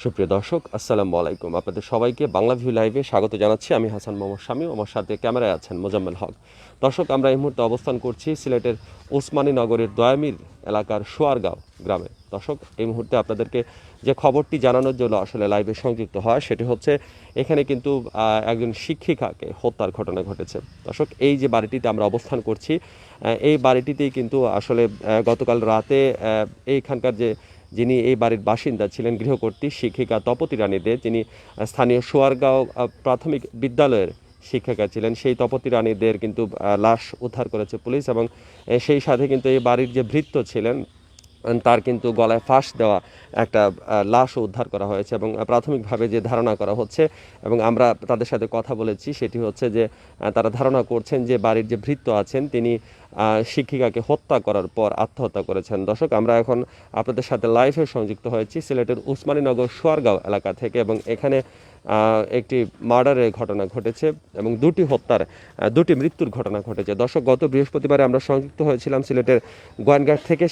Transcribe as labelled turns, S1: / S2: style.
S1: সুপ্রিয় দর্শক, আসসালামু আলাইকুম। আপনাদের সবাইকে বাংলা ভিউ লাইভে স্বাগত জানাচ্ছি। আমি হাসান মোহাম্মদ শামীম, আমার সাথে ক্যামেরায় আছেন মোজাম্মেল হক। দর্শক, আমরা এই মুহূর্তে অবস্থান করছি সিলেটের ওসমানী নগরের দয়ামির এলাকার সোয়ারগাঁও গ্রামে। দর্শক, এই মুহূর্তে আপনাদেরকে যে খবরটি জানানোর জন্য আসলে লাইভে সংযুক্ত হয় সেটি হচ্ছে এখানে কিন্তু একজন শিক্ষিকাকে হত্যার ঘটনা ঘটেছে। দর্শক, এই যে বাড়িটিতে আমরা অবস্থান করছি, এই বাড়িটিতেই কিন্তু আসলে গতকাল রাতে এইখানকার যিনি এই বাড়ির বাসিন্দা ছিলেন, গৃহকর্ত্রী শিক্ষিকা তপতী রানী দে, যিনি স্থানীয় সোয়ারগাঁও প্রাথমিক বিদ্যালয়ের শিক্ষিকা ছিলেন, সেই তপতী রানী দের কিন্তু লাশ উদ্ধার করেছে পুলিশ। এবং সেই সাথে কিন্তু এই বাড়ির যে ভৃত্য ছিলেন তার কিন্তু গলায় ফাঁস দেওয়া একটা লাশও উদ্ধার করা হয়েছে। এবং প্রাথমিকভাবে যে ধারণা করা হচ্ছে, এবং আমরা তাদের সাথে কথা বলেছি, সেটি হচ্ছে যে তারা ধারণা করছেন যে বাড়ির যে ভৃত্য আছেন তিনি শিক্ষিকাকে হত্যা করার পর আত্মহত্যা করেছেন। দর্শক, আমরা এখন আপনাদের সাথে লাইভে সংযুক্ত হয়েছি সিলেটের উসমানীনগর সোয়ারগাঁও এলাকা থেকে, এবং এখানে একটি মার্ডারের ঘটনা ঘটেছে এবং দুটি মৃত্যুর ঘটনা ঘটেছে। দর্শক, গত বৃহস্পতিবারে আমরা সংযুক্ত হয়েছিলাম সিলেটের গোয়াইনঘাট থেকে।